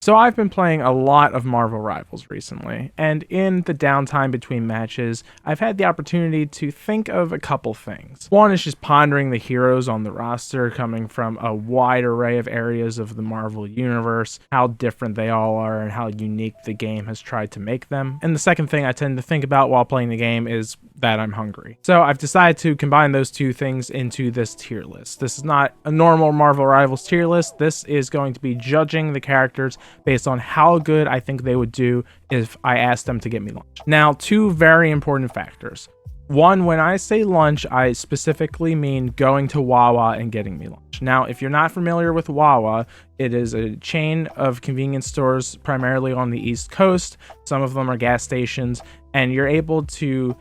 So I've been playing a lot of Marvel Rivals recently, and in the downtime between matches, I've had the opportunity to think of a couple things. One is just pondering the heroes on the roster coming from a wide array of areas of the Marvel universe, how different they all are, and how unique the game has tried to make them. And the second thing I tend to think about while playing the game is that I'm hungry. So I've decided to combine those two things into this tier list. This is not a normal Marvel Rivals tier list. This is going to be judging the characters based on how good I think they would do if I asked them to get me lunch. Now, two very important factors. One, when I say lunch, I specifically mean going to Wawa and getting me lunch. Now, if you're not familiar with Wawa, it is a chain of convenience stores primarily on the East Coast. Some of them are gas stations, and you're able to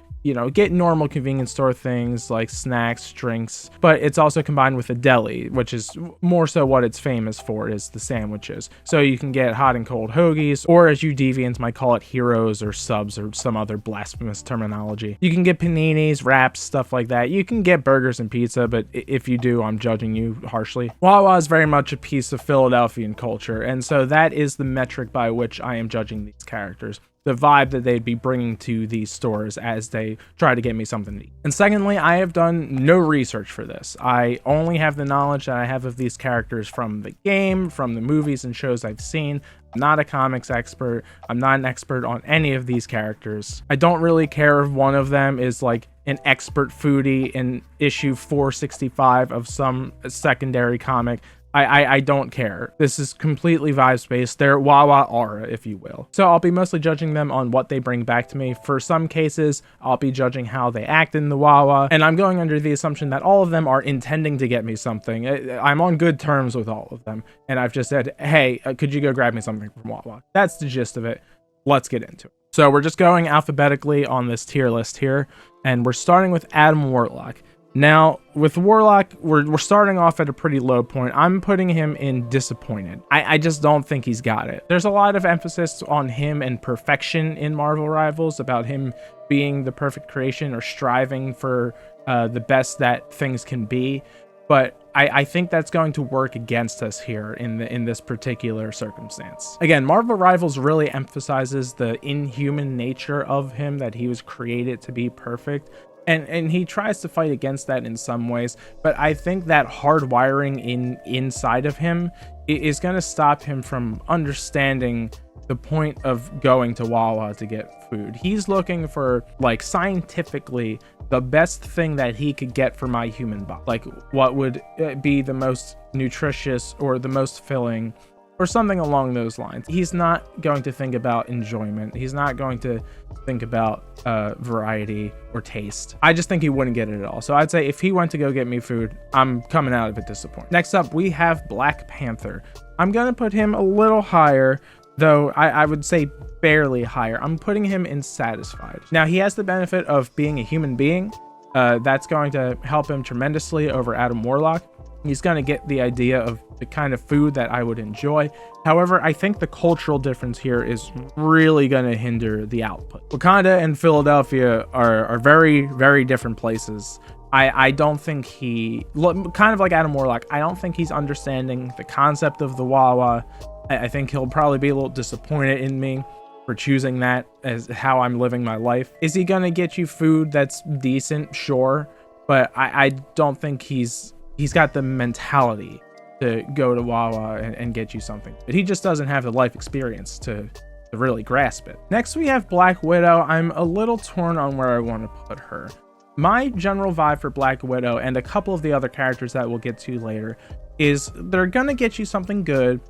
get normal convenience store things like snacks, drinks, but it's also combined with a deli, which is more so what it's famous for, is the sandwiches. So you can get hot and cold hoagies, or as you deviants might call it, heroes or subs or some other blasphemous terminology. You can get paninis, wraps, stuff like that. You can get burgers and pizza, but if you do, I'm judging you harshly. Wawa is very much a piece of Philadelphian culture, and so that is the metric by which I am judging these characters. The vibe that they'd be bringing to these stores as they try to get me something to eat. And secondly, I have done no research for this. I only have the knowledge that I have of these characters from the game, from the movies and shows I've seen. I'm not a comics expert. I'm not an expert on any of these characters. I don't really care if one of them is like an expert foodie in issue 465 of some secondary comic. I don't care. This is completely vibes-based. They're Wawa aura, if you will. So I'll be mostly judging them on what they bring back to me. For some cases, I'll be judging how they act in the Wawa, and I'm going under the assumption that all of them are intending to get me something. I'm on good terms with all of them, and I've just said, hey, could you go grab me something from Wawa? That's the gist of it. Let's get into it. So we're just going alphabetically on this tier list here, and we're starting with Adam Warlock. Now, with Warlock, we're starting off at a pretty low point. I'm putting him in disappointed. I just don't think he's got it. There's a lot of emphasis on him and perfection in Marvel Rivals, about him being the perfect creation or striving for the best that things can be. But I think that's going to work against us here in this particular circumstance. Again, Marvel Rivals really emphasizes the inhuman nature of him, that he was created to be perfect. And he tries to fight against that in some ways, but I think that hardwiring inside of him is going to stop him from understanding the point of going to Wawa to get food. He's looking for, like, scientifically the best thing that he could get for my human body, like what would be the most nutritious or the most filling, or something along those lines. He's not going to think about enjoyment. He's not going to think about variety or taste. I just think he wouldn't get it at all. So I'd say if he went to go get me food, I'm coming out of it disappointed. Next up, we have Black Panther. I'm gonna put him a little higher, though I would say barely higher. I'm putting him in satisfied. Now, he has the benefit of being a human being. That's going to help him tremendously over Adam Warlock. He's going to get the idea of the kind of food that I would enjoy. However, I think the cultural difference here is really going to hinder the output. Wakanda and Philadelphia are very, very different places. I don't think kind of like Adam Warlock, I don't think he's understanding the concept of the Wawa. I think he'll probably be a little disappointed in me for choosing that as how I'm living my life. Is he going to get you food that's decent? Sure. But I don't think he's got the mentality to go to Wawa and get you something. But he just doesn't have the life experience to really grasp it. Next, we have Black Widow. I'm a little torn on where I want to put her. My general vibe for Black Widow and a couple of the other characters that we'll get to later is they're going to get you something good.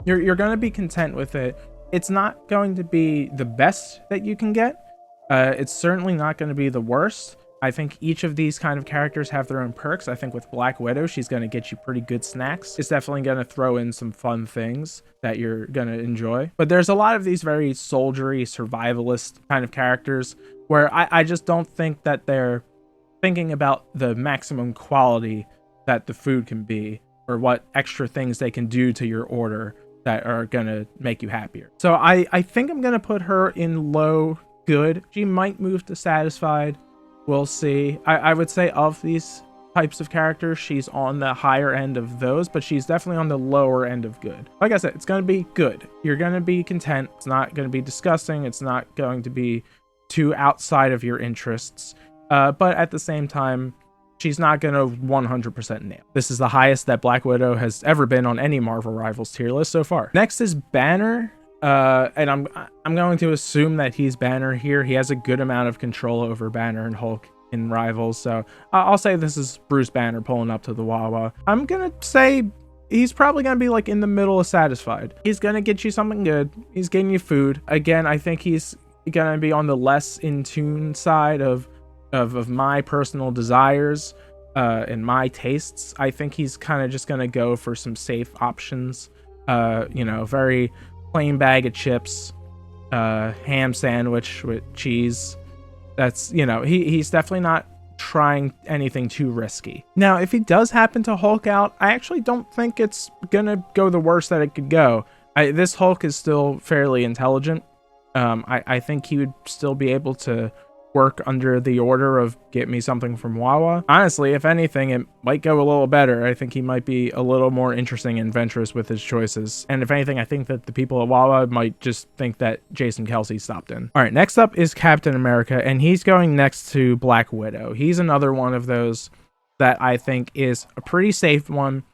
You're going to be content with it. It's not going to be the best that you can get. It's certainly not going to be the worst. I think each of these kind of characters have their own perks. I think with Black Widow, she's going to get you pretty good snacks. It's definitely going to throw in some fun things that you're going to enjoy. But there's a lot of these very soldiery, survivalist kind of characters where I just don't think that they're thinking about the maximum quality that the food can be, or what extra things they can do to your order that are going to make you happier. So I think I'm going to put her in low good. She might move to satisfied. We'll see. I would say of these types of characters, she's on the higher end of those, but she's definitely on the lower end of good. Like I said, it's going to be good. You're going to be content. It's not going to be disgusting. It's not going to be too outside of your interests. But at the same time, she's not going to 100% nail. This is the highest that Black Widow has ever been on any Marvel Rivals tier list so far. Next is Banner. And I'm going to assume that he's Banner here. He has a good amount of control over Banner and Hulk in Rivals, so I'll say this is Bruce Banner pulling up to the Wawa. I'm gonna say he's probably gonna be like in the middle of satisfied. He's gonna get you something good. He's getting you food. Again, I think he's gonna be on the less in tune side of my personal desires and my tastes. I think he's kind of just gonna go for some safe options. Very plain bag of chips, ham sandwich with cheese. That's, he's definitely not trying anything too risky. Now, if he does happen to Hulk out, I actually don't think it's gonna go the worst that it could go. This Hulk is still fairly intelligent. I think he would still be able to work under the order of get me something from Wawa. Honestly, if anything, it might go a little better. I think he might be a little more interesting and adventurous with his choices. And if anything, I think that the people at Wawa might just think that Jason Kelsey stopped in. All right, next up is Captain America, and he's going next to Black Widow. He's another one of those that I think is a pretty safe one.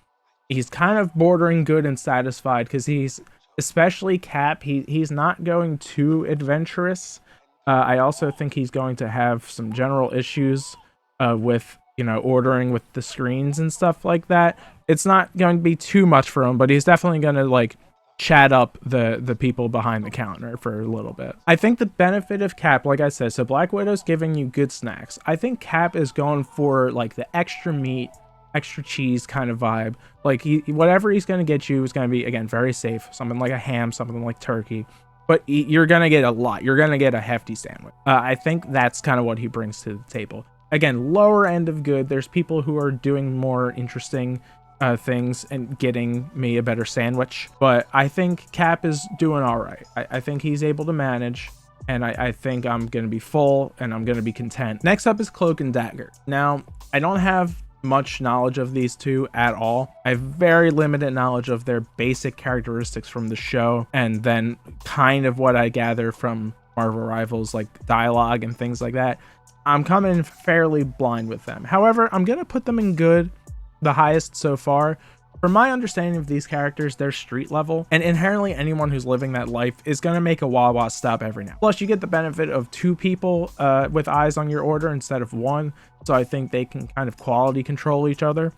He's kind of bordering good and satisfied because he's, especially Cap, he's not going too adventurous. I also think he's going to have some general issues with, ordering with the screens and stuff like that. It's not going to be too much for him, but he's definitely going to chat up the people behind the counter for a little bit. I think the benefit of Cap, like I said, so Black Widow's giving you good snacks. I think Cap is going for the extra meat, extra cheese kind of vibe. Whatever he's going to get you is going to be, again, very safe. Something like a ham, something like turkey. But you're going to get a lot. You're going to get a hefty sandwich. I think that's kind of what he brings to the table. Again, lower end of good. There's people who are doing more interesting things and getting me a better sandwich. But I think Cap is doing all right. I think he's able to manage. And I think I'm going to be full and I'm going to be content. Next up is Cloak and Dagger. Now, I don't have much knowledge of these two at all. I have very limited knowledge of their basic characteristics from the show, and then kind of what I gather from Marvel Rivals, like dialogue and things like that. I'm coming fairly blind with them. However, I'm gonna put them in good, the highest so far. From my understanding of these characters, they're street level, and inherently anyone who's living that life is going to make a Wawa stop every now. Plus, you get the benefit of two people with eyes on your order instead of one, so I think they can kind of quality control each other.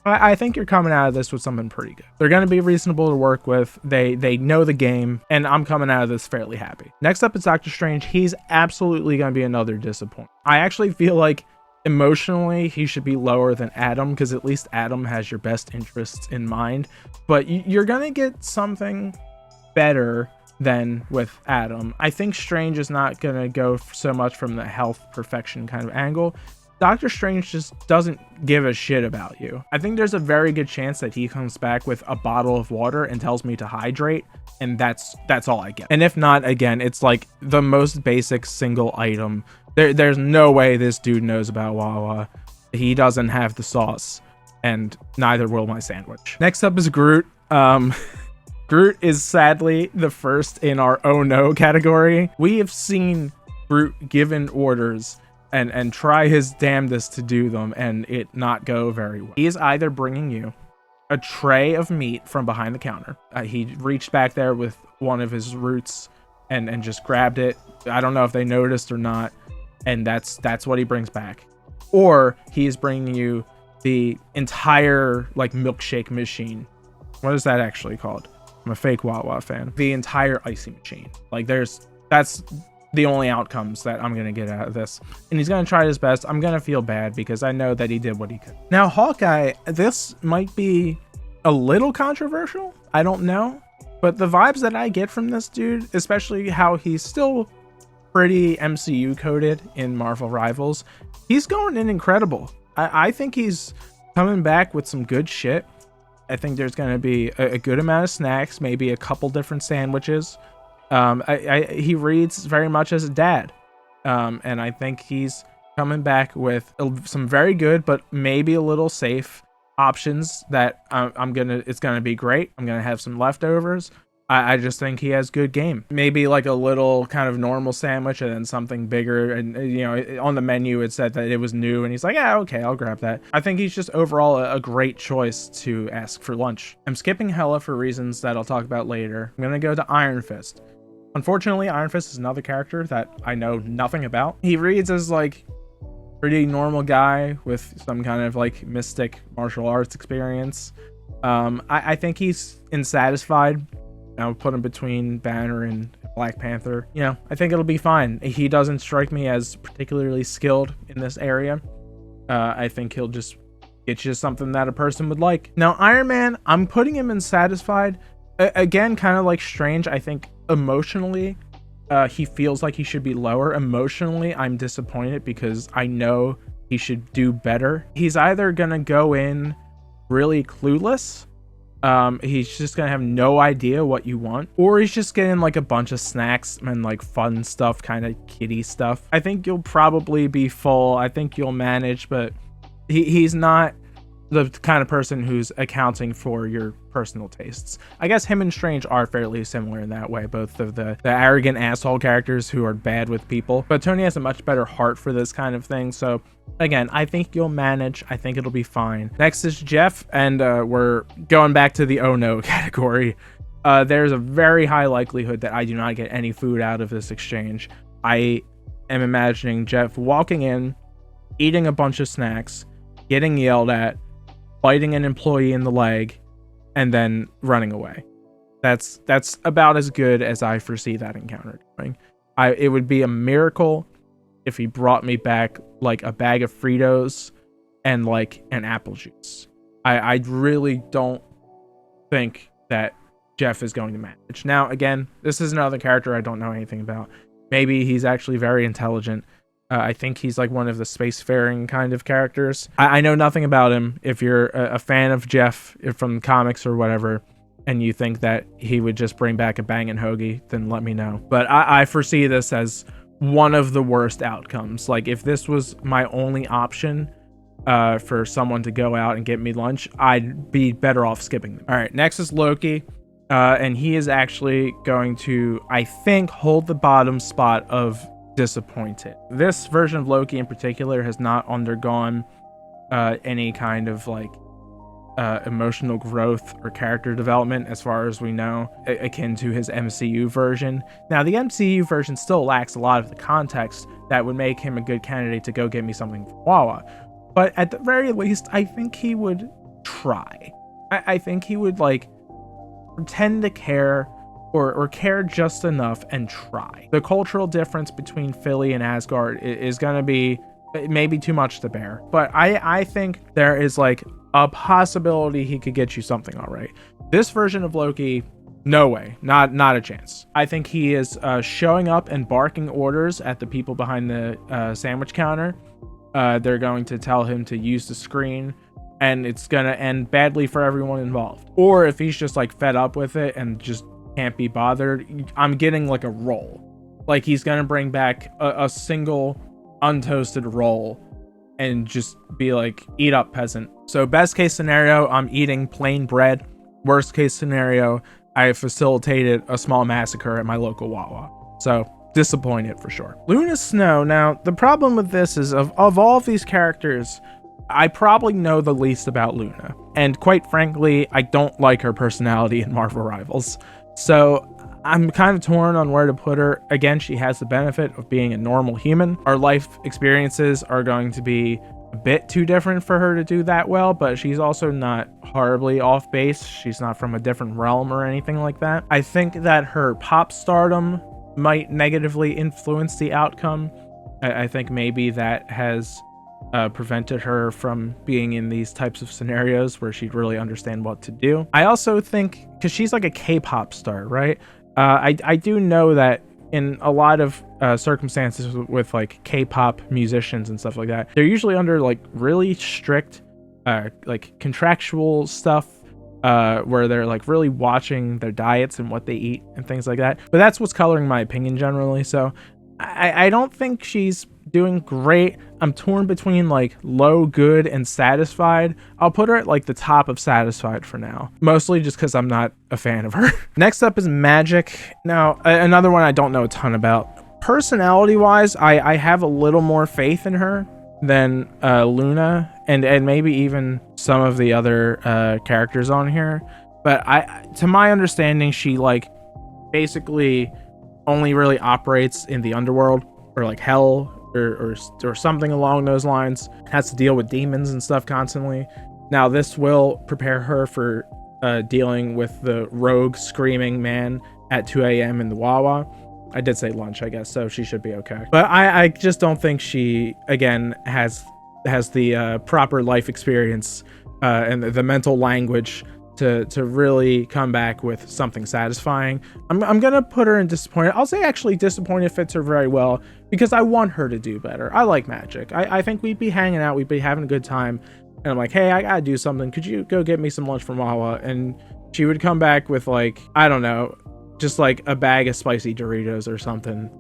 I think you're coming out of this with something pretty good. They're going to be reasonable to work with. They know the game, and I'm coming out of this fairly happy. Next up is Doctor Strange. He's absolutely going to be another disappointment. I actually feel like emotionally he should be lower than Adam, because at least Adam has your best interests in mind, but you're gonna get something better than with Adam. I think Strange is not gonna go so much from the health perfection kind of angle. Doctor Strange just doesn't give a shit about you. I think there's a very good chance that he comes back with a bottle of water and tells me to hydrate, and that's all I get. And if not, again, it's like the most basic single item. There's no way this dude knows about Wawa. He doesn't have the sauce, and neither will my sandwich. Next up is Groot. Groot is sadly the first in our oh no category. We have seen Groot given orders and try his damnedest to do them and it not go very well. He is either bringing you a tray of meat from behind the counter. He reached back there with one of his roots and just grabbed it. I don't know if they noticed or not. And that's what he brings back. Or he is bringing you the entire milkshake machine. What is that actually called? I'm a fake Wawa fan. The entire icy machine. That's the only outcomes that I'm gonna get out of this. And he's gonna try his best. I'm gonna feel bad because I know that he did what he could. Now, Hawkeye, this might be a little controversial. I don't know. But the vibes that I get from this dude, especially how he's still pretty MCU coded in Marvel Rivals, he's going in incredible. I think he's coming back with some good shit. I think there's going to be a good amount of snacks, maybe a couple different sandwiches. He reads very much as a dad, and I think he's coming back with some very good, but maybe a little safe options that it's gonna be great. I'm gonna have some leftovers. I just think he has good game. Maybe like a little kind of normal sandwich and then something bigger. And, you know, on the menu, it said that it was new. And he's like, yeah, okay, I'll grab that. I think he's just overall a great choice to ask for lunch. I'm skipping Hela for reasons that I'll talk about later. I'm going to go to Iron Fist. Unfortunately, Iron Fist is another character that I know nothing about. He reads as like pretty normal guy with some kind of like mystic martial arts experience. I think he's unsatisfied. I'll put him between Banner and Black Panther. You know, I think it'll be fine. He doesn't strike me as particularly skilled in this area. I think he'll just get you something that a person would like. Now, Iron Man, I'm putting him in satisfied. Again, kind of like Strange. I think emotionally, he feels like he should be lower. Emotionally, I'm disappointed because I know he should do better. He's either gonna go in really clueless, he's just gonna have no idea what you want, or he's just getting like a bunch of snacks and like fun stuff, kind of kiddie stuff. I think you'll probably be full. I think you'll manage, but he's not the kind of person who's accounting for your personal tastes. I guess him and Strange are fairly similar in that way, both of the arrogant asshole characters who are bad with people, but Tony has a much better heart for this kind of thing. So again, I think you'll manage. I think it'll be fine. Next is Jeff, and we're going back to the oh no category. There's a very high likelihood that I do not get any food out of this exchange. I am imagining Jeff walking in, eating a bunch of snacks, getting yelled at, biting an employee in the leg, and then running away. That's about as good as I foresee that encounter going. It would be a miracle if he brought me back like a bag of Fritos and like an apple juice. I really don't think that Jeff is going to manage. Now, again, this is another character I don't know anything about. Maybe he's actually very intelligent. I think he's like one of the spacefaring kind of characters. I know nothing about him. If you're a fan of Jeff from comics or whatever, and you think that he would just bring back a bangin' hoagie, then let me know. But I foresee this as one of the worst outcomes. Like, if this was my only option for someone to go out and get me lunch, I'd be better off skipping them. All right, next is Loki. And he is actually going to, I think, hold the bottom spot of disappointed. This version of Loki in particular has not undergone any kind of like emotional growth or character development as far as we know, akin to his MCU version. Now, the MCU version still lacks a lot of the context that would make him a good candidate to go get me something from Wawa. But at the very least, I think he would try. I think he would like pretend to care or care just enough and try. The cultural difference between Philly and Asgard is going to be maybe too much to bear. But I think there is like a possibility he could get you something all right. This version of Loki, no way, not a chance. I think he is showing up and barking orders at the people behind the sandwich counter. They're going to tell him to use the screen, and it's going to end badly for everyone involved. Or if he's just like fed up with it and just can't be bothered, I'm getting like a roll. Like he's going to bring back a single untoasted roll and just be like, eat up, peasant. So best case scenario, I'm eating plain bread. Worst case scenario, I have facilitated a small massacre at my local Wawa. So disappointed for sure. Luna Snow. Now, the problem with this is of all of these characters, I probably know the least about Luna. And quite frankly, I don't like her personality in Marvel Rivals. So I'm kind of torn on where to put her. Again, she has the benefit of being a normal human. Our life experiences are going to be a bit too different for her to do that well, but she's also not horribly off base. She's not from a different realm or anything like that. I think that her pop stardom might negatively influence the outcome. I think maybe that has prevented her from being in these types of scenarios where she'd really understand what to do. I also think, because she's like a K-pop star, right? I do know that in a lot of circumstances with like K-pop musicians and stuff like that, they're usually under like really strict like contractual stuff where they're like really watching their diets and what they eat and things like that. But that's what's coloring my opinion generally. So I don't think she's doing great. I'm torn between like low, good, and satisfied. I'll put her at like the top of satisfied for now, mostly just because I'm not a fan of her. Next up is Magic. Now, another one I don't know a ton about. Personality wise, I have a little more faith in her than Luna and maybe even some of the other characters on here. But to my understanding, she like basically only really operates in the underworld or like hell or something along those lines. Has to deal with demons and stuff constantly. Now this will prepare her for dealing with the rogue screaming man at 2 a.m. in the Wawa. I did say lunch, I guess, so she should be okay. But I just don't think she, again, has the proper life experience and the mental language to really come back with something satisfying. I'm gonna put her in disappointed. I'll say actually disappointed fits her very well because I want her to do better. I like Magic. I think we'd be hanging out, we'd be having a good time, and I'm like, hey, I gotta do something. Could you go get me some lunch from Wawa? And she would come back with like, I don't know, just like a bag of spicy Doritos or something,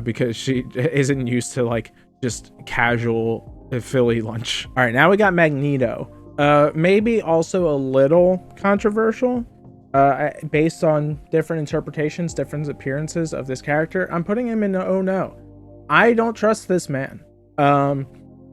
because she isn't used to like just casual Philly lunch. All right, now we got Magneto. Maybe also a little controversial, based on different interpretations, different appearances of this character. I'm putting him in oh no. I don't trust this man.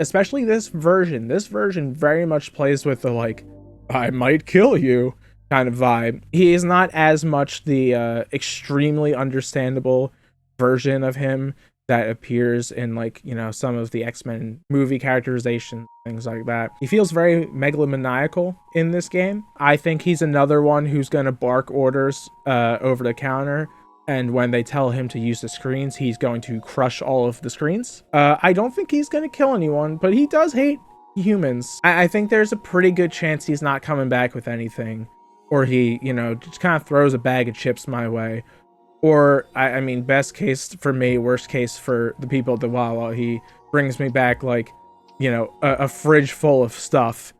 Especially this version. This version very much plays with the like, I might kill you kind of vibe. He is not as much the extremely understandable version of him that appears in like, you know, some of the X-Men movie characterization, things like that. He feels very megalomaniacal in this game. I think he's another one who's gonna bark orders over the counter, and when they tell him to use the screens, he's going to crush all of the screens. I don't think he's gonna kill anyone, but he does hate humans. I think there's a pretty good chance he's not coming back with anything, or he, you know, just kind of throws a bag of chips my way. Or, I mean, best case for me, worst case for the people at the Wawa, he brings me back, like, you know, a fridge full of stuff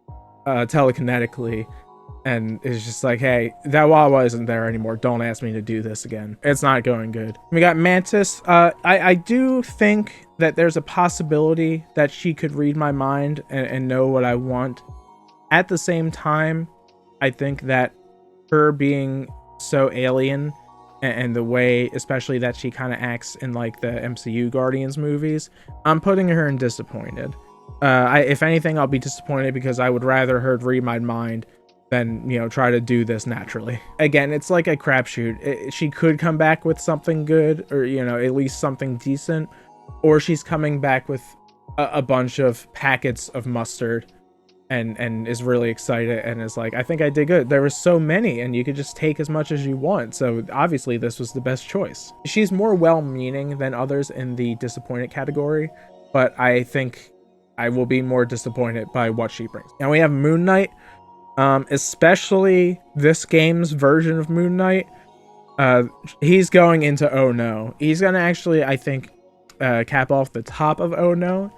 telekinetically, and is just like, hey, that Wawa isn't there anymore. Don't ask me to do this again. It's not going good. We got Mantis. I do think that there's a possibility that she could read my mind and know what I want. At the same time, I think that her being so alien and the way especially that she kind of acts in like the MCU Guardians movies, I'm putting her in disappointed. If anything, I'll be disappointed because I would rather her read my mind than, you know, try to do this naturally. Again, it's like a crapshoot. She could come back with something good, or, you know, at least something decent, or she's coming back with a bunch of packets of mustard and is really excited and is like, I think I did good. There were so many and you could just take as much as you want, so obviously this was the best choice. She's more well-meaning than others in the disappointed category, but I think I will be more disappointed by what she brings. Now we have Moon Knight. Especially this game's version of Moon Knight. He's going into oh no. He's gonna actually, I think, cap off the top of oh no,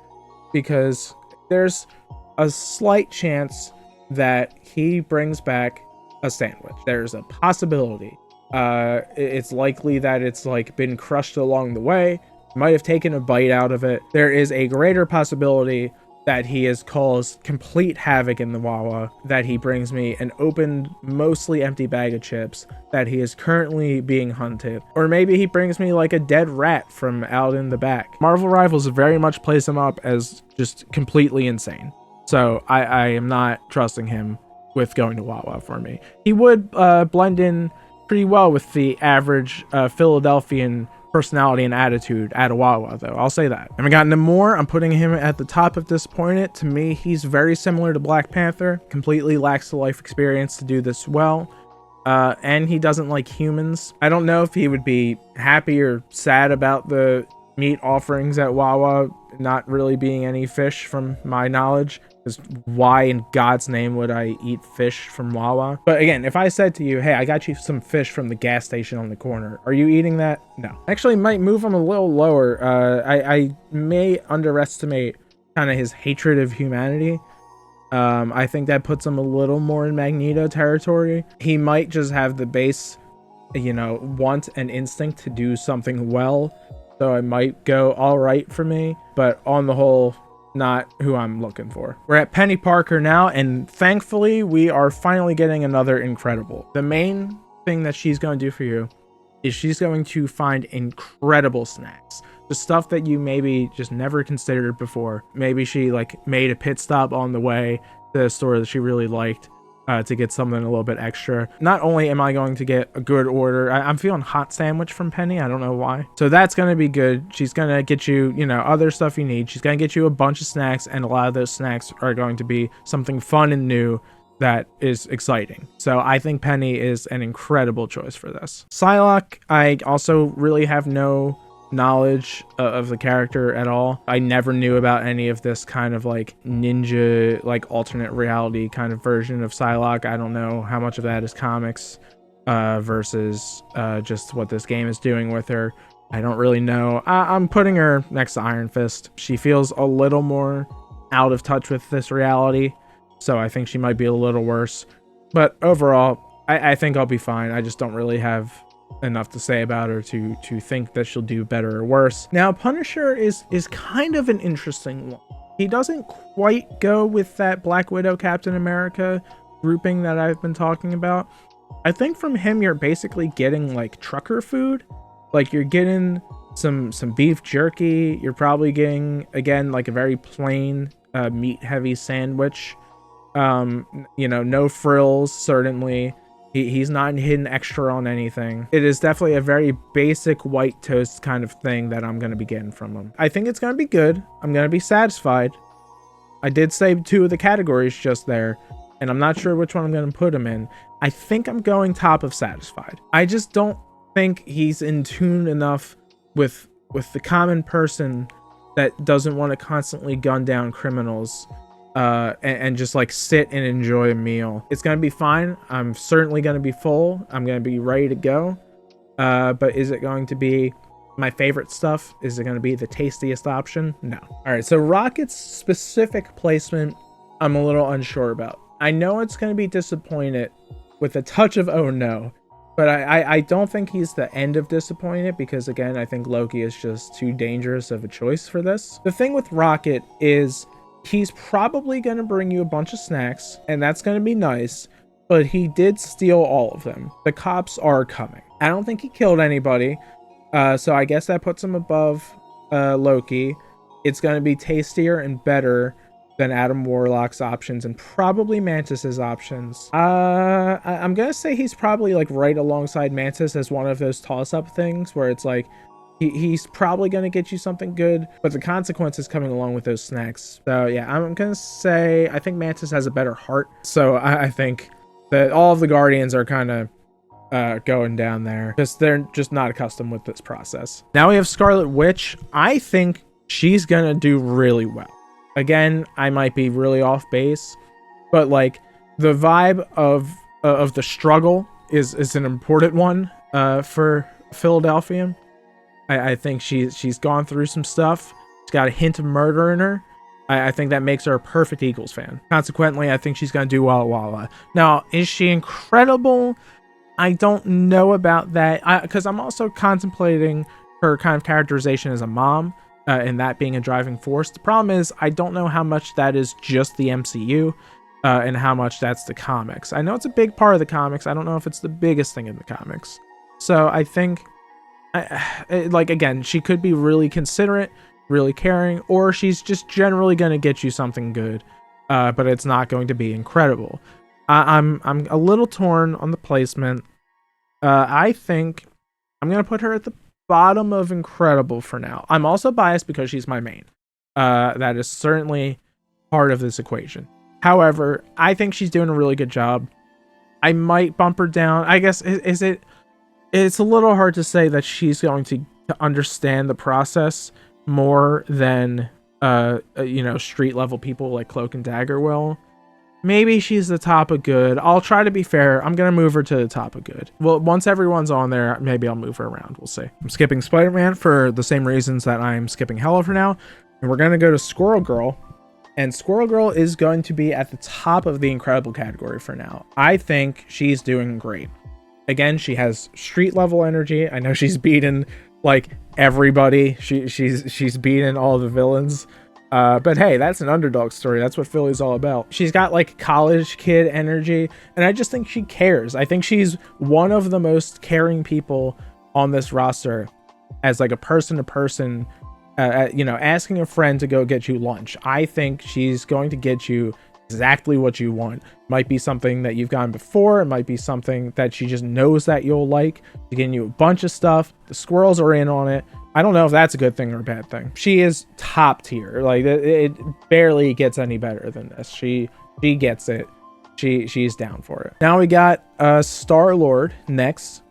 because there's a slight chance that he brings back a sandwich. There's a possibility. It's likely that it's like been crushed along the way, might have taken a bite out of it. There is a greater possibility that he has caused complete havoc in the Wawa, that he brings me an opened, mostly empty bag of chips, that he is currently being hunted, or maybe he brings me like a dead rat from out in the back. Marvel Rivals very much plays him up as just completely insane. So I am not trusting him with going to Wawa for me. He would blend in pretty well with the average Philadelphian personality and attitude at a Wawa, though. I'll say that. And we got Namor. I'm putting him at the top of disappointed. To me, he's very similar to Black Panther. Completely lacks the life experience to do this well. And he doesn't like humans. I don't know if he would be happy or sad about the meat offerings at Wawa not really being any fish from my knowledge. Because why in God's name would I eat fish from Wawa? But again, if I said to you, hey, I got you some fish from the gas station on the corner, are you eating that? No. Actually, might move him a little lower. I may underestimate kind of his hatred of humanity. I think that puts him a little more in Magneto territory. He might just have the base, you know, want and instinct to do something well, so it might go all right for me, but on the whole, not who I'm looking for. We're at Penny Parker now, and thankfully we are finally getting another incredible. The main thing that she's going to do for you is she's going to find incredible snacks. The stuff that you maybe just never considered before. Maybe she like made a pit stop on the way to a store that she really liked to get something a little bit extra. Not only am I going to get a good order, I'm feeling hot sandwich from Penny. I don't know why. So that's going to be good. She's going to get you, other stuff you need. She's going to get you a bunch of snacks, and a lot of those snacks are going to be something fun and new that is exciting. So I think Penny is an incredible choice for this. Psylocke, I also really have no knowledge of the character at all. I never knew about any of this kind of like ninja, like alternate reality kind of version of Psylocke. I don't know how much of that is comics versus just what this game is doing with her. I don't really know. I'm putting her next to Iron Fist. She feels a little more out of touch with this reality, so I think she might be a little worse. But overall, I think I'll be fine. I just don't really have enough to say about her to think that she'll do better or worse. Now, Punisher is kind of an interesting one. He doesn't quite go with that Black Widow Captain America grouping that I've been talking about. I think from him you're basically getting like trucker food. Like you're getting some beef jerky. You're probably getting, again, like a very plain meat heavy sandwich. No frills, certainly. He's not hidden extra on anything. It is definitely a very basic white toast kind of thing that I'm going to be getting from him. I think it's going to be good. I'm going to be satisfied. I did say 2 of the categories just there, and I'm not sure which one I'm going to put him in. I think I'm going top of satisfied. I just don't think he's in tune enough with the common person that doesn't want to constantly gun down criminals and just like sit and enjoy a meal. It's gonna be fine. I'm certainly gonna be full. I'm gonna be ready to go. But is it going to be my favorite stuff? Is it gonna be the tastiest option? No. All right, so Rocket's specific placement, I'm a little unsure about. I know it's gonna be disappointed with a touch of oh no, but I don't think he's the end of disappointed, because again, I think Loki is just too dangerous of a choice for this. The thing with Rocket is he's probably going to bring you a bunch of snacks, and that's going to be nice, but he did steal all of them. The cops are coming. I don't think he killed anybody, so I guess that puts him above Loki. It's going to be tastier and better than Adam Warlock's options, and probably Mantis's options. I'm going to say he's probably like right alongside Mantis as one of those toss-up things where it's like, he's probably going to get you something good, but the consequences coming along with those snacks. So yeah, I'm going to say I think Mantis has a better heart. So I think that all of the Guardians are kind of going down there because they're just not accustomed with this process. Now we have Scarlet Witch. I think she's going to do really well. Again, I might be really off base, but like the vibe of the struggle is an important one for Philadelphia. I think she's gone through some stuff. She's got a hint of murder in her. I think that makes her a perfect Eagles fan. Consequently, I think she's going to do Walla Walla. Now, is she incredible? I don't know about that, because I'm also contemplating her kind of characterization as a mom, and that being a driving force. The problem is I don't know how much that is just the MCU and how much that's the comics. I know it's a big part of the comics. I don't know if it's the biggest thing in the comics. So I think, again, she could be really considerate, really caring, or she's just generally going to get you something good, but it's not going to be incredible. I'm a little torn on the placement. I think I'm going to put her at the bottom of incredible for now. I'm also biased because she's my main. That is certainly part of this equation. However, I think she's doing a really good job. I might bump her down. I guess, it's a little hard to say that she's going to understand the process more than street level people like Cloak and Dagger will. Maybe she's the top of good. I'll try to be fair. I'm gonna move her to the top of good. Well, once everyone's on there, maybe I'll move her around. We'll see. I'm skipping Spider-Man for the same reasons that I'm skipping Hela for now, and we're gonna go to Squirrel Girl. And Squirrel Girl is going to be at the top of the incredible category for now. I think she's doing great. Again, she has street level energy. I know she's beaten like everybody. She's beaten all the villains. But hey, that's an underdog story. That's what Philly's all about. She's got like college kid energy, and I just think she cares. I think she's one of the most caring people on this roster, as like a person to person, asking a friend to go get you lunch. I think she's going to get you exactly what you want. Might be something that you've gotten before. It might be something that she just knows that you'll like. She's getting you a bunch of stuff. The squirrels are in on it. I don't know if that's a good thing or a bad thing. She is top tier. Like it barely gets any better than this. She gets it. She's down for it. Now we got Star-Lord next,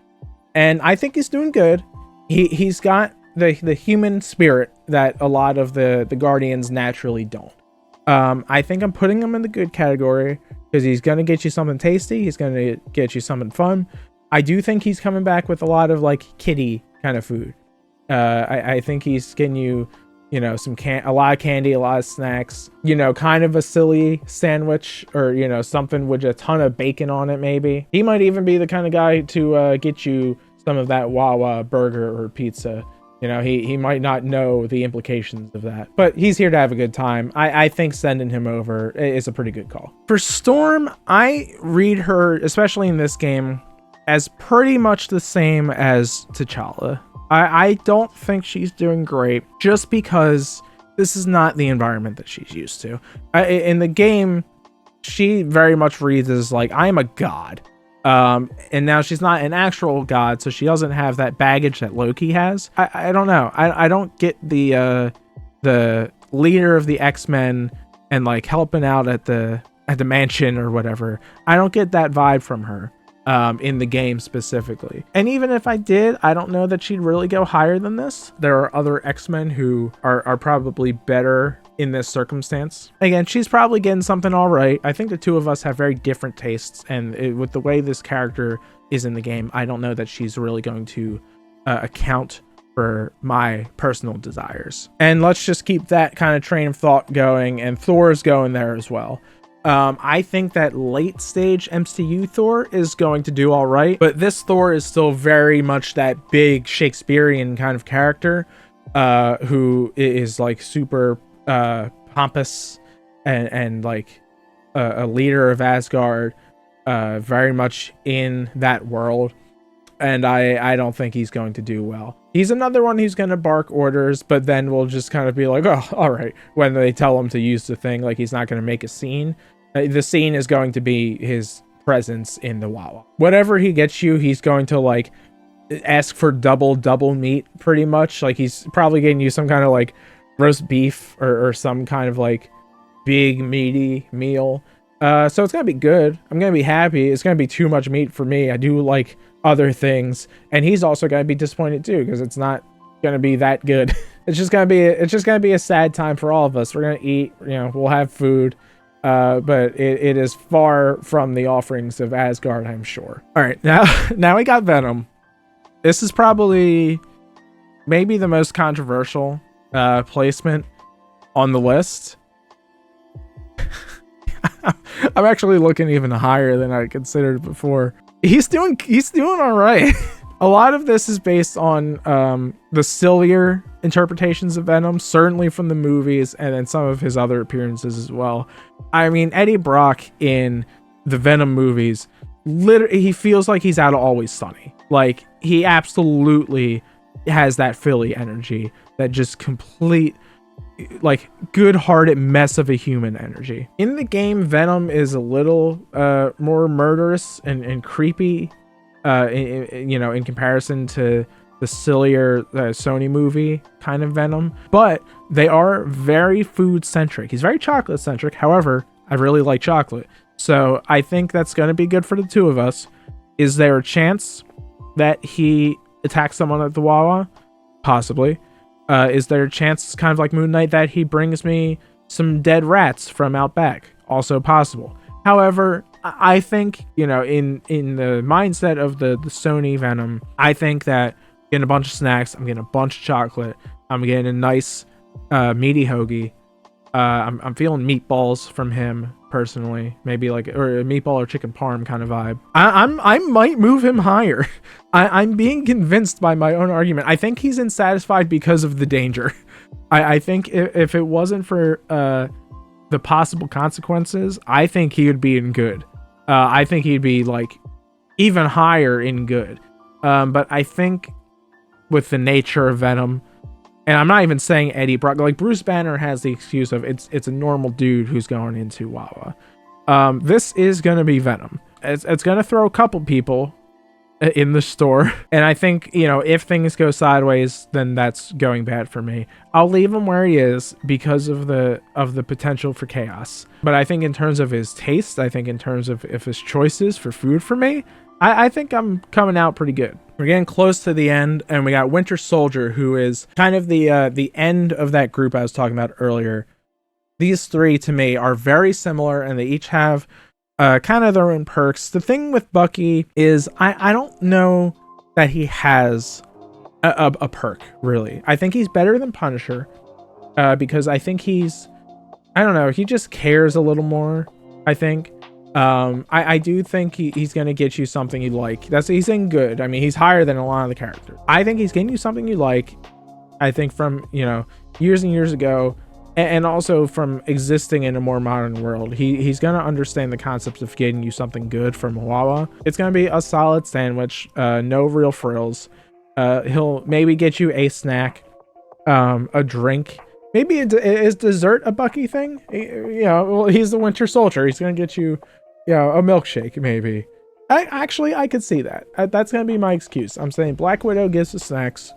and I think he's doing good. He's got the human spirit that a lot of the Guardians naturally don't. I think I'm putting him in the good category because he's gonna get you something tasty. He's gonna get you something fun. I do think he's coming back with a lot of like kiddie kind of food. I think he's getting you, a lot of candy, a lot of snacks, kind of a silly sandwich, or, something with a ton of bacon on it, maybe. He might even be the kind of guy to get you some of that Wawa burger or pizza. He might not know the implications of that, but he's here to have a good time. I think sending him over is a pretty good call. For Storm, I read her, especially in this game, as pretty much the same as T'Challa. I don't think she's doing great just because this is not the environment that she's used to. In the game, she very much reads as like, I'm a god. And now she's not an actual god, so she doesn't have that baggage that Loki has. I don't know. I don't get the leader of the X-Men and like helping out at the mansion or whatever. I don't get that vibe from her. In the game specifically. And even if I did, I don't know that she'd really go higher than this. There are other X-Men who are probably better in this circumstance. Again, she's probably getting something all right. I think the two of us have very different tastes, and with the way this character is in the game, I don't know that she's really going to account for my personal desires. And let's just keep that kind of train of thought going, and Thor's going there as well. I think that late stage MCU Thor is going to do all right, but this Thor is still very much that big Shakespearean kind of character, who is like super pompous and like a leader of Asgard, very much in that world. And I don't think he's going to do well. He's another one who's going to bark orders, but then we'll just kind of be like, oh, all right. When they tell him to use the thing, like he's not going to make a scene. The scene is going to be his presence in the Wawa. Whatever he gets you, he's going to like ask for double meat pretty much. Like he's probably getting you some kind of like roast beef or some kind of like big meaty meal. So it's going to be good. I'm going to be happy. It's going to be too much meat for me. I do like other things, and he's also going to be disappointed too because it's not going to be that good. It's just going to be a sad time for all of us. We're going to eat, we'll have food, but it is far from the offerings of Asgard, I'm sure. All right, now we got Venom. This is probably maybe the most controversial placement on the list. I'm actually looking even higher than I considered before. He's doing all right. A lot of this is based on the sillier interpretations of Venom, certainly from the movies, and then some of his other appearances as well. I mean, Eddie Brock in the Venom movies, literally, he feels like he's out of Always Sunny. Like, he absolutely has that Philly energy, that just complete, like, good-hearted mess of a human energy. In the game, Venom is a little more murderous and creepy, in comparison to the sillier Sony movie kind of Venom, but they are very food centric. He's very chocolate centric. However, I really like chocolate, so I think that's going to be good for the two of us. Is there a chance that he attacks someone at the Wawa? Possibly. Is there a chance, kind of like Moon Knight, that he brings me some dead rats from out back? Also possible. However, I think, in the mindset of the Sony Venom, I think that I'm getting a bunch of snacks, I'm getting a bunch of chocolate, I'm getting a nice meaty hoagie, I'm feeling meatballs from him, personally. Maybe like, or a meatball or chicken parm kind of vibe. I might move him higher. I'm being convinced by my own argument. I think he's insatisfied because of the danger. I think if it wasn't for the possible consequences, I think he would be in good. I think he'd be like even higher in good. But I think with the nature of Venom, and I'm not even saying Eddie Brock, like Bruce Banner has the excuse of it's a normal dude who's going into Wawa. This is going to be Venom. It's going to throw a couple people in the store. And I think, you know, if things go sideways, then that's going bad for me. I'll leave him where he is because of the potential for chaos. But I think in terms of his taste, I think in terms of if his choices for food for me, I think I'm coming out pretty good. We're getting close to the end, and we got Winter Soldier, who is kind of the end of that group I was talking about earlier. These three, to me, are very similar, and they each have kind of their own perks. The thing with Bucky is I don't know that he has a perk, really. I think he's better than Punisher because I think he's, I don't know, he just cares a little more, I think. I do think he's going to get you something you like. He's in good. I mean, he's higher than a lot of the characters. I think he's getting you something you like. I think from, you know, years and years ago, and also from existing in a more modern world, he's going to understand the concepts of getting you something good from Wawa. It's going to be a solid sandwich, no real frills. He'll maybe get you a snack, a drink. Maybe is dessert a Bucky thing? You know, well, he's the Winter Soldier. He's going to get you, you know, a milkshake, maybe. I could see that. That's going to be my excuse. I'm saying Black Widow gives the snacks.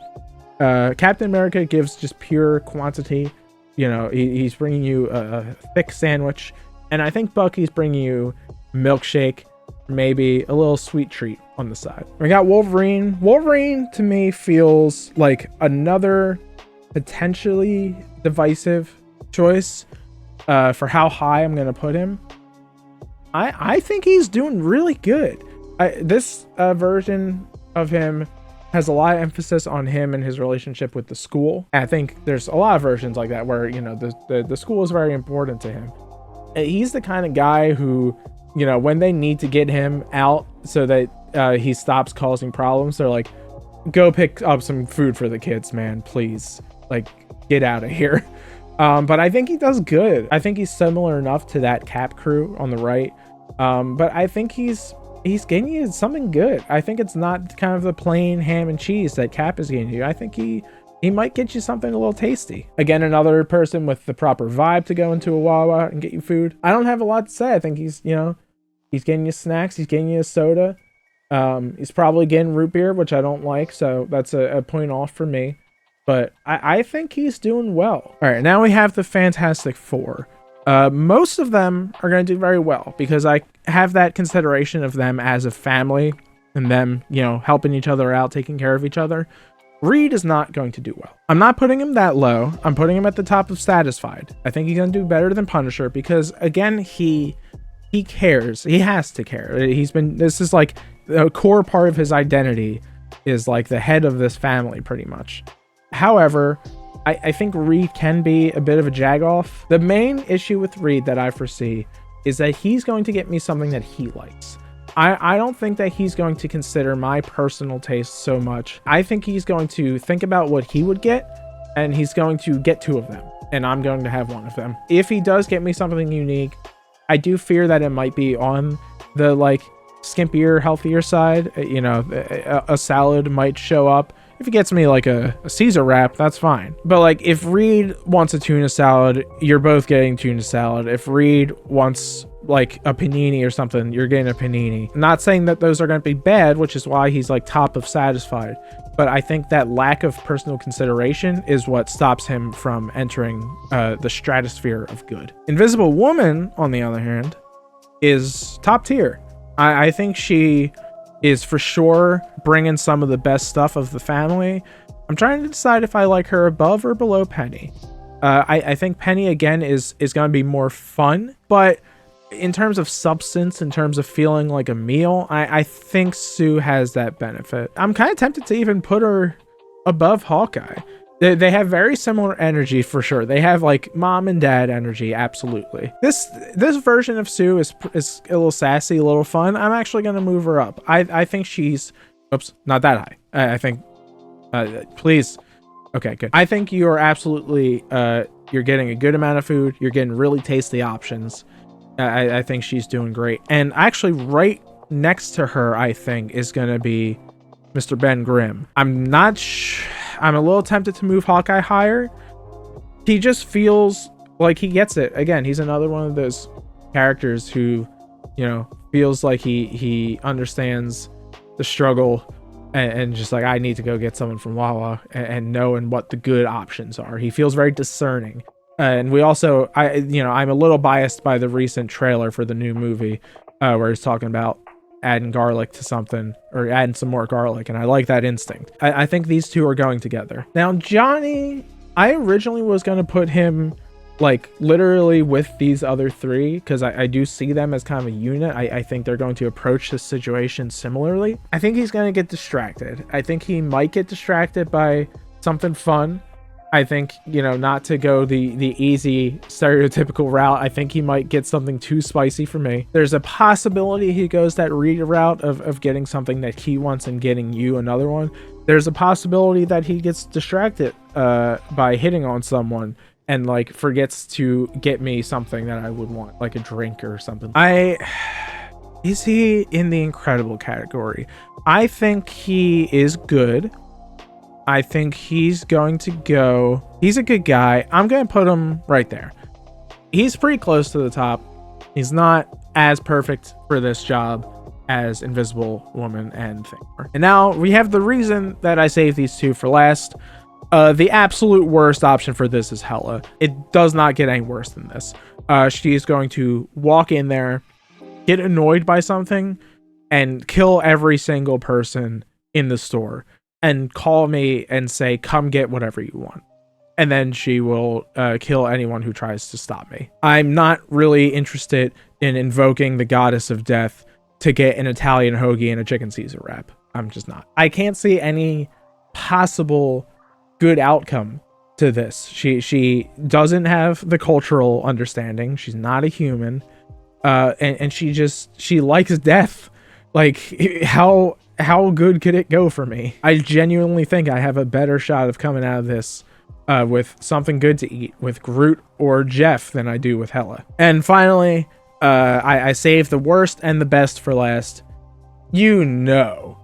Captain America gives just pure quantity. You know, he's bringing you a thick sandwich. And I think Bucky's bringing you milkshake, maybe a little sweet treat on the side. We got Wolverine. Wolverine, to me, feels like another potentially divisive choice for how high I'm going to put him. I think he's doing really good. This version of him has a lot of emphasis on him and his relationship with the school. And I think there's a lot of versions like that where, you know, the school is very important to him. He's the kind of guy who, you know, when they need to get him out so that he stops causing problems, they're like, go pick up some food for the kids, man, please. Like, get out of here. But I think he does good. I think he's similar enough to that Cap crew on the right. But I think he's getting you something good. I think it's not kind of the plain ham and cheese that Cap is getting you. I think he might get you something a little tasty. Again, another person with the proper vibe to go into a Wawa and get you food. I don't have a lot to say. I think he's getting you snacks. He's getting you a soda. He's probably getting root beer, which I don't like. So that's a point off for me. But I think he's doing well. All right, now we have the Fantastic Four. Most of them are going to do very well because I have that consideration of them as a family and them, you know, helping each other out, taking care of each other. Reed is not going to do well. I'm not putting him that low. I'm putting him at the top of satisfied. I think he's going to do better than Punisher because, again, he cares. He has to care. This is like a core part of his identity is like the head of this family pretty much. However, I think Reed can be a bit of a jagoff. The main issue with Reed that I foresee is that he's going to get me something that he likes. I don't think that he's going to consider my personal taste so much. I think he's going to think about what he would get, and he's going to get two of them, and I'm going to have one of them. If he does get me something unique, I do fear that it might be on the like skimpier, healthier side. You know, a salad might show up. If he gets me like a Caesar wrap, that's fine. But like if Reed wants a tuna salad, you're both getting tuna salad. If Reed wants like a panini or something, you're getting a panini. I'm not saying that those are going to be bad, which is why he's like top of satisfied. But I think that lack of personal consideration is what stops him from entering the stratosphere of good. Invisible Woman, on the other hand, is top tier. I think she is for sure bringing some of the best stuff of the family. I'm trying to decide if I like her above or below Penny. I think Penny, again, is going to be more fun, but in terms of substance, in terms of feeling like a meal, I think Sue has that benefit. I'm kind of tempted to even put her above Hawkeye. They have very similar energy for sure. They have like mom and dad energy, absolutely. This version of Sue is a little sassy, a little fun. I'm actually gonna move her up. I think she's, oops, not that high. I think, please. Okay, good. I think you are absolutely, you're getting a good amount of food. You're getting really tasty options. I think she's doing great. And actually right next to her, I think, is gonna be Mr. Ben Grimm. I'm a little tempted to move Hawkeye higher. He just feels like he gets it. Again, he's another one of those characters who, you know, feels like he understands the struggle and just like, I need to go get someone from Wawa, and knowing what the good options are. He feels very discerning. And we also, I'm a little biased by the recent trailer for the new movie where he's talking about adding garlic to something, or adding some more garlic, and I like that instinct. I think these two are going together. Now Johnny, I originally was going to put him like literally with these other three, because I do see them as kind of a unit. I think they're going to approach this situation similarly. I think he's going to get distracted. I think he might get distracted by something fun. I think, not to go the easy stereotypical route. I think he might get something too spicy for me. There's a possibility he goes that Rita route of getting something that he wants and getting you another one. There's a possibility that he gets distracted by hitting on someone and like forgets to get me something that I would want, like a drink or something. Is he in the incredible category? I think he is good. I think he's going to go, he's a good guy. I'm going to put him right there. He's pretty close to the top. He's not as perfect for this job as Invisible Woman and Thing. And now we have the reason that I saved these two for last. The absolute worst option for this is Hella. It does not get any worse than this. She's going to walk in there, get annoyed by something, and kill every single person in the store. And call me and say, come get whatever you want. And then she will kill anyone who tries to stop me. I'm not really interested in invoking the goddess of death to get an Italian hoagie and a chicken Caesar wrap. I'm just not. I can't see any possible good outcome to this. She doesn't have the cultural understanding. She's not a human. And she likes death. Like, how good could it go for me? I genuinely think I have a better shot of coming out of this with something good to eat with Groot or Jeff than I do with Hella. And finally, I saved the worst and the best for last. You know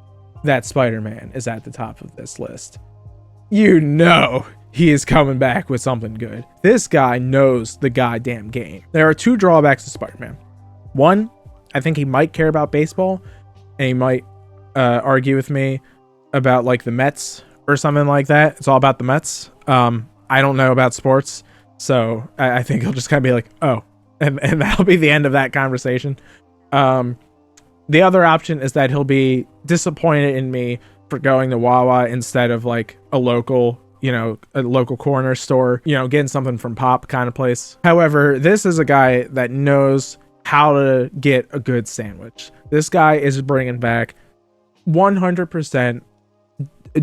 that Spider-Man is at the top of this list. You know he is coming back with something good. This guy knows the goddamn game. There are two drawbacks to Spider-Man. One, I think he might care about baseball, and he might argue with me about like the Mets or something like that. It's all about the Mets. I don't know about sports, so I think he'll just kind of be like, oh, and that'll be the end of that conversation. The other option is that he'll be disappointed in me for going to Wawa instead of like a local corner store, getting something from Pop kind of place. However, this is a guy that knows how to get a good sandwich. This guy is bringing back 100%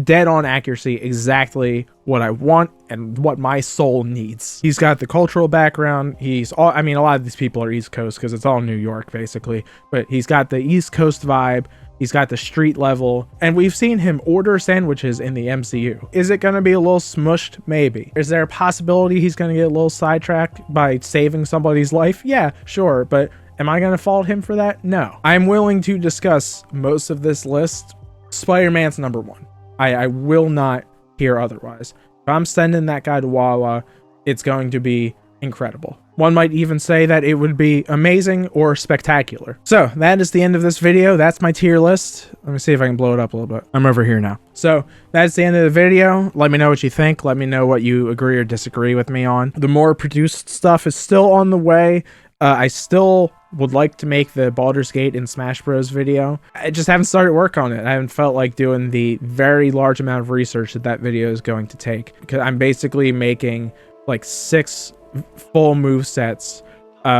dead on accuracy, exactly what I want and what my soul needs. He's got the cultural background. A lot of these people are East Coast because it's all New York basically, but he's got the East Coast vibe. He's got the street level, and we've seen him order sandwiches in the MCU. Is it going to be a little smushed? Maybe. Is there a possibility he's going to get a little sidetracked by saving somebody's life? Yeah, sure, but am I going to fault him for that? No. I'm willing to discuss most of this list. Spider-Man's number one. I will not hear otherwise. If I'm sending that guy to Wawa, it's going to be incredible. One might even say that it would be amazing or spectacular. So that is the end of this video. That's my tier list. Let me see if I can blow it up a little bit. I'm over here now. So that's the end of the video. Let me know what you think. Let me know what you agree or disagree with me on. The more produced stuff is still on the way. I still would like to make the Baldur's Gate and Smash Bros video. I just haven't started work on it. I haven't felt like doing the very large amount of research that video is going to take, because I'm basically making like 6 full move sets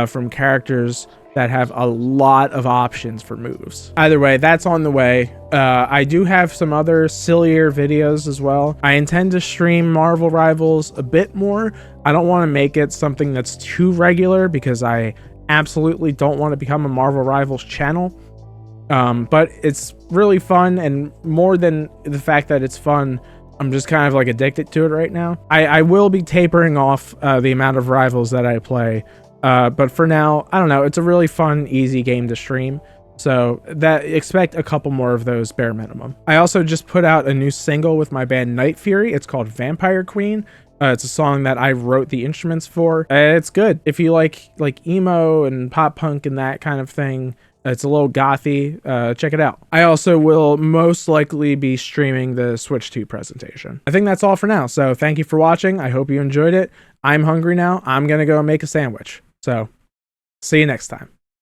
from characters that have a lot of options for moves. Either way, that's on the way. I do have some other sillier videos as well. I intend to stream Marvel Rivals a bit more. I don't want to make it something that's too regular because I absolutely don't want to become a Marvel Rivals channel. But it's really fun, and more than the fact that it's fun, I'm just kind of like addicted to it right now. I will be tapering off the amount of Rivals that I play. But for now, I don't know, it's a really fun, easy game to stream. So expect a couple more of those bare minimum. I also just put out a new single with my band Night Fury. It's called Vampire Queen. It's a song that I wrote the instruments for. It's good. If you like emo and pop punk and that kind of thing, it's a little gothy. Check it out. I also will most likely be streaming the Switch 2 presentation. I think that's all for now. So thank you for watching. I hope you enjoyed it. I'm hungry now. I'm going to go make a sandwich. So see you next time.